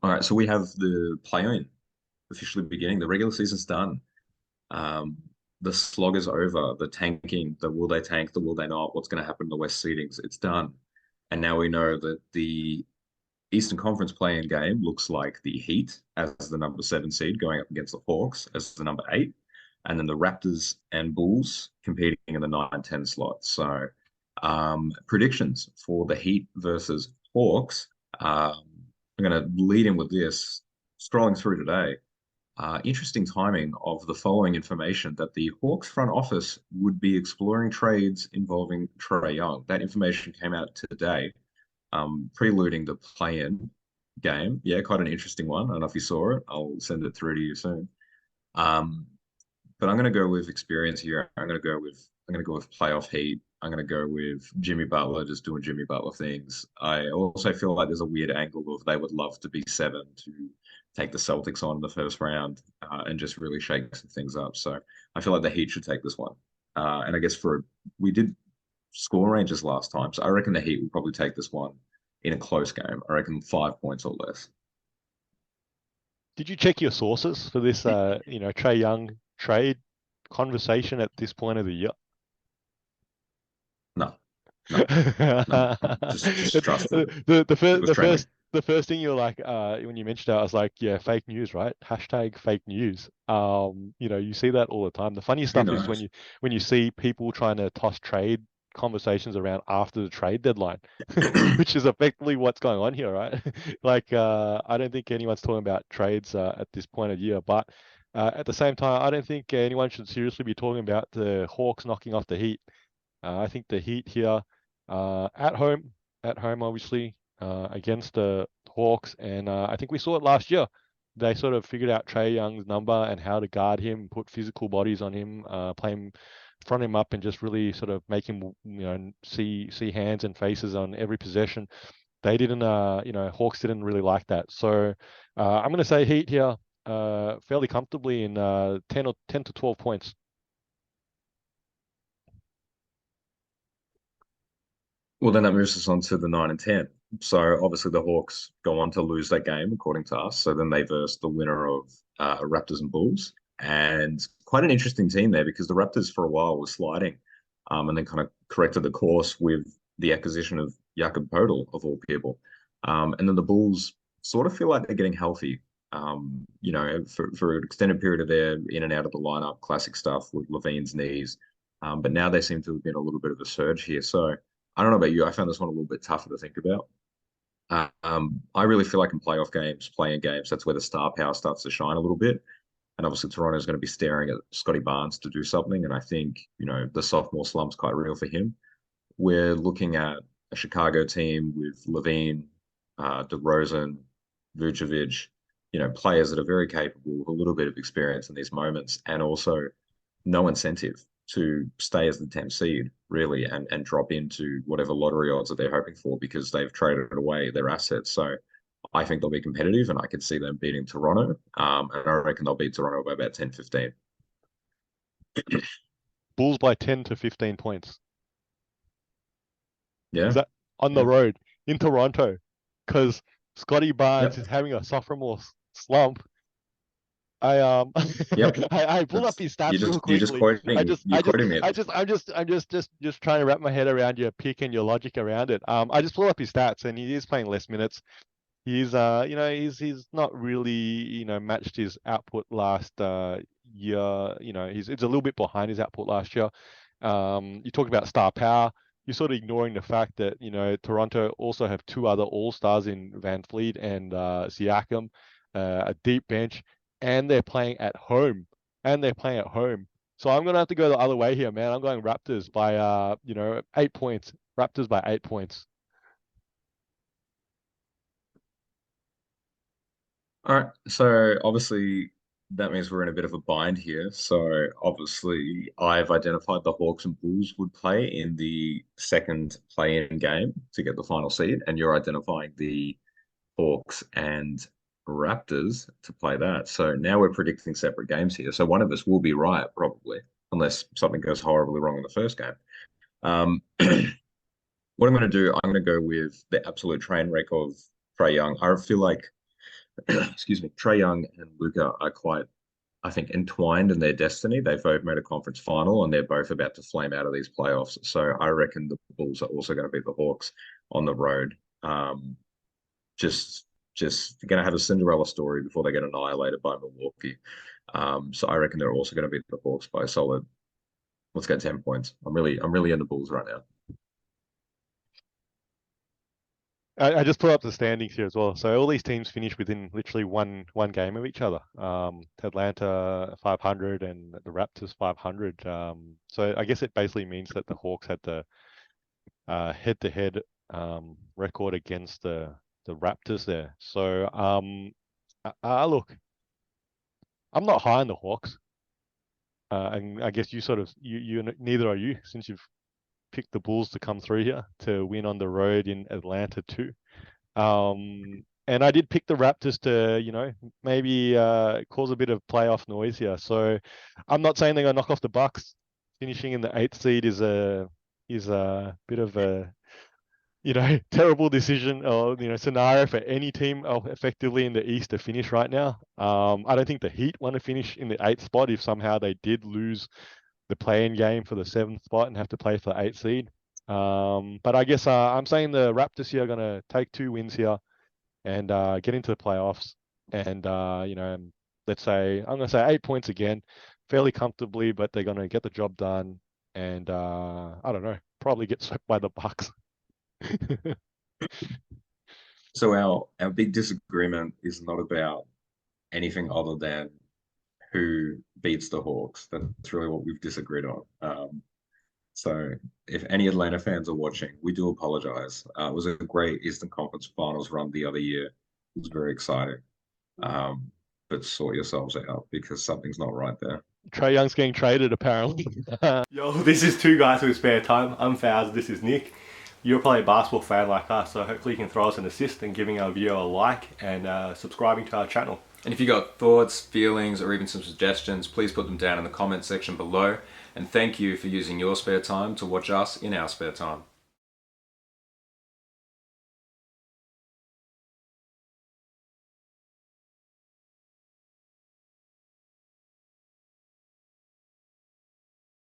All right, so we have the play-in officially beginning. The regular season's done. Um, the slog is over. The tanking, the will they tank, the will they not, what's going to happen in the West seedings, it's done. And now we know that the Eastern Conference play-in game looks like the Heat as the number seven seed going up against the Hawks as the number eight, and then the Raptors and Bulls competing in the 9-10 slot. So predictions for the Heat versus Hawks. I'm going to lead in with this. Scrolling through today, interesting timing of the following information that the Hawks front office would be exploring trades involving Trae Young. That information came out today, preluding the play-in game. Yeah, quite an interesting one. I don't know if you saw it. I'll send it through to you soon. Um, but I'm going to go with experience here. I'm going to go with playoff heat. I'm going to go with Jimmy Butler just doing Jimmy Butler things. I also feel like there's a weird angle of they would love to be seven to take the Celtics on in the first round and just really shake some things up. So I feel like the Heat should take this one. And I guess we did score ranges last time, so I reckon the Heat will probably take this one in a close game. I reckon 5 points or less. Did you check your sources for this, Trae Young trade conversation at this point of the year? No, no, no. Just trust them. The It first was trending. the first thing you're like when you mentioned it, I was like, yeah, fake news, right? Hashtag fake news. You see that all the time. The funny Who stuff is knows? when you see people trying to toss trade conversations around after the trade deadline, which is effectively what's going on here, right? Like I don't think anyone's talking about trades at this point of year, but at the same time, I don't think anyone should seriously be talking about the Hawks knocking off the Heat. I think the Heat here, at home obviously, against the Hawks, and I think we saw it last year. They sort of figured out Trae Young's number and how to guard him, put physical bodies on him, play him, front him up, and just really sort of make him, see hands and faces on every possession. They didn't, Hawks didn't really like that. So I'm going to say Heat here, fairly comfortably in 10 to 12 points. Well, then that moves us on to the 9 and 10. So obviously the Hawks go on to lose that game, according to us. So then they verse the winner of Raptors and Bulls, and quite an interesting team there because the Raptors for a while were sliding, and then kind of corrected the course with the acquisition of Jakob Poeltl of all people, and then the Bulls sort of feel like they're getting healthy. For an extended period of their in and out of the lineup, classic stuff with Levine's knees, but now they seem to have been a little bit of a surge here. So. I don't know about you. I found this one a little bit tougher to think about. I really feel like in playoff games, playing games, that's where the star power starts to shine a little bit. And obviously, Toronto's going to be staring at Scotty Barnes to do something. And I think, the sophomore slump's quite real for him. We're looking at a Chicago team with Levine, DeRozan, Vucevic, players that are very capable with a little bit of experience in these moments, and also no incentive to stay as the 10th seed, really, and drop into whatever lottery odds that they're hoping for because they've traded away their assets. So I think they'll be competitive, and I can see them beating Toronto. And I reckon they'll beat Toronto by about 10, 15. Bulls by 10 to 15 points. Is Yeah. that on the Yeah. road in Toronto? Because Scotty Barnes Yep. is having a sophomore slump. I Yep. I pulled up That's his you're stats real just you're just quickly. quoting you're quoting me at this point. I'm just trying to wrap my head around your pick and your logic around it. I just pulled up his stats and he is playing less minutes. He's he's not really matched his output last year. He's it's a little bit behind his output last year. You talk about star power. You're sort of ignoring the fact that Toronto also have two other all stars in Van Fleet and Siakam, a deep bench, and they're playing at home. And they're playing at home. So I'm gonna have to go the other way here, man. I'm going Raptors by 8 points. Raptors by 8 points. All right. So obviously that means we're in a bit of a bind here. So obviously I've identified the Hawks and Bulls would play in the second play-in game to get the final seed, and you're identifying the Hawks and Raptors to play that. So now we're predicting separate games here. So one of us will be right, probably, unless something goes horribly wrong in the first game. What I'm going to do, I'm going to go with the absolute train wreck of Trae Young. I feel like excuse me, Trey Young and Luca are quite, I think, entwined in their destiny. They've both made a conference final and they're both about to flame out of these playoffs. So I reckon the Bulls are also going to beat the Hawks on the road. Um, just just going to have a Cinderella story before they get annihilated by Milwaukee. So I reckon they're also going to beat the Hawks by a solid. Let's get 10 points. I'm really into Bulls right now. I just put up the standings here as well. So all these teams finished within literally one game of each other. Atlanta 500 and the Raptors 500. So I guess it basically means that the Hawks had the head-to-head record against the Raptors there. So look, I'm not high on the Hawks, and I guess you neither are you, since you've picked the Bulls to come through here to win on the road in Atlanta too. And I did pick the Raptors to, maybe cause a bit of playoff noise here. So I'm not saying they're gonna knock off the Bucks. Finishing in the eighth seed is a bit of a terrible decision or scenario for any team effectively in the East to finish right now. I don't think the Heat want to finish in the eighth spot if somehow they did lose the play-in game for the seventh spot and have to play for the eighth seed. But I guess I'm saying the Raptors here are going to take 2 wins here and get into the playoffs. And let's say I'm going to say 8 points again, fairly comfortably, but they're going to get the job done. And I don't know, probably get swept by the Bucks. So our big disagreement is not about anything other than who beats the Hawks. That's really what we've disagreed on. So if any Atlanta fans are watching, we do apologize. It was a great Eastern Conference Finals run the other year. It was very exciting. Um, but sort yourselves out because something's not right there. Trey Young's getting traded apparently. Yo, this is Two Guys with Spare Time. I'm Faz, this is Nick. You're probably a basketball fan like us, so hopefully you can throw us an assist and giving our video a like and subscribing to our channel. And if you got thoughts, feelings, or even some suggestions, please put them down in the comment section below. And thank you for using your spare time to watch us in our spare time.